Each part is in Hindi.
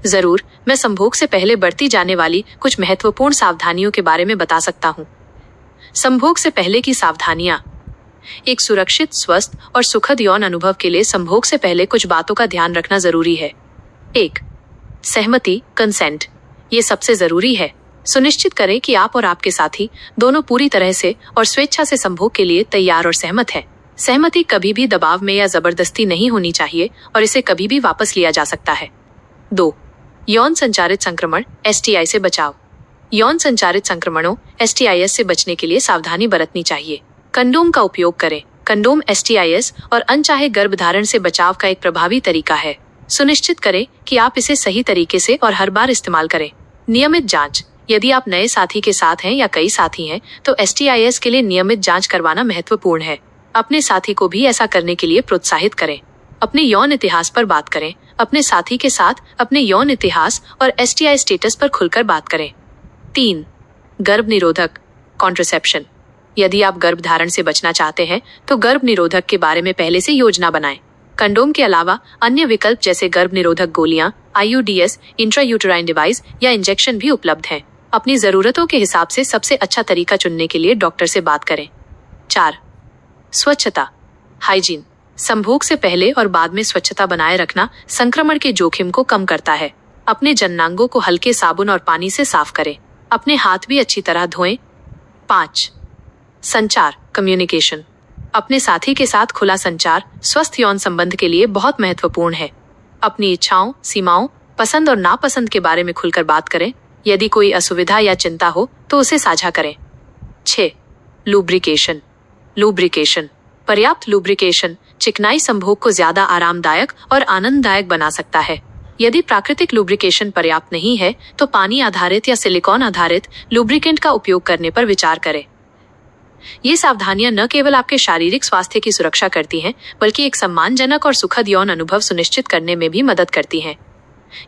जरूर, मैं संभोग से पहले बरती जाने वाली कुछ महत्वपूर्ण सावधानियों के बारे में बता सकता हूँ। संभोग से पहले की सावधानियां। एक सुरक्षित, स्वस्थ और सुखद यौन अनुभव के लिए संभोग से पहले कुछ बातों का ध्यान रखना जरूरी है। 1. सहमति, कंसेंट। ये सबसे जरूरी है। सुनिश्चित करें कि आप और आपके साथी दोनों पूरी तरह से और स्वेच्छा से संभोग के लिए तैयार और सहमत है। सहमति कभी भी दबाव में या जबरदस्ती नहीं होनी चाहिए और इसे कभी भी वापस लिया जा सकता है। 2. यौन संचारित संक्रमण, STI से बचाव। यौन संचारित संक्रमणों, STIs से बचने के लिए सावधानी बरतनी चाहिए। कंडोम का उपयोग करें। कंडोम STIs और अनचाहे गर्भधारण से बचाव का एक प्रभावी तरीका है। सुनिश्चित करें कि आप इसे सही तरीके से और हर बार इस्तेमाल करें। नियमित जांच। यदि आप नए साथी के साथ हैं या कई साथी हैं, तो STIs के लिए नियमित जांच करवाना महत्वपूर्ण है। अपने साथी को भी ऐसा करने के लिए प्रोत्साहित करें। अपने यौन इतिहास पर बात करें। अपने साथी के साथ अपने यौन इतिहास और STI स्टेटस पर खुलकर बात करें। 3. गर्भ निरोधक, कॉन्ट्रासेप्शन। यदि आप गर्भधारण से बचना चाहते हैं, तो गर्भ निरोधक के बारे में पहले से योजना बनाएं। कंडोम के अलावा अन्य विकल्प जैसे गर्भ निरोधक गोलियां, IUDs, इंट्रायूटेराइन डिवाइस या इंजेक्शन भी उपलब्ध हैं। अपनी जरूरतों के हिसाब से सबसे अच्छा तरीका चुनने के लिए डॉक्टर से बात करें। 4. स्वच्छता, हाइजीन। संभोग से पहले और बाद में स्वच्छता बनाए रखना संक्रमण के जोखिम को कम करता है। अपने जननांगों को हल्के साबुन और पानी से साफ करें। अपने हाथ भी अच्छी तरह धोएं। 5. संचार, कम्युनिकेशन। अपने साथी के साथ खुला संचार स्वस्थ यौन संबंध के लिए बहुत महत्वपूर्ण है। अपनी इच्छाओं, सीमाओं, पसंद और नापसंद के बारे में खुलकर बात करें। यदि कोई असुविधा या चिंता हो तो उसे साझा करें। 6. Lubrication, lubrication. पर्याप्त लुब्रिकेशन चिकनाई संभोग को ज्यादा आरामदायक और आनंददायक बना सकता है। यदि प्राकृतिक लुब्रिकेशन पर्याप्त नहीं है, तो पानी आधारित या सिलिकॉन आधारित लुब्रिकेंट का उपयोग करने पर विचार करें। ये सावधानियां न केवल आपके शारीरिक स्वास्थ्य की सुरक्षा करती हैं, बल्कि एक सम्मानजनक और सुखद यौन अनुभव सुनिश्चित करने में भी मदद करती हैं।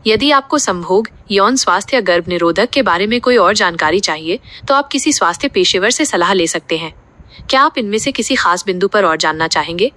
यदि आपको संभोग, यौन स्वास्थ्य या गर्भ निरोधक के बारे में कोई और जानकारी चाहिए, तो आप किसी स्वास्थ्य पेशेवर से सलाह ले सकते हैं। क्या आप इनमें से किसी खास बिंदु पर और जानना चाहेंगे?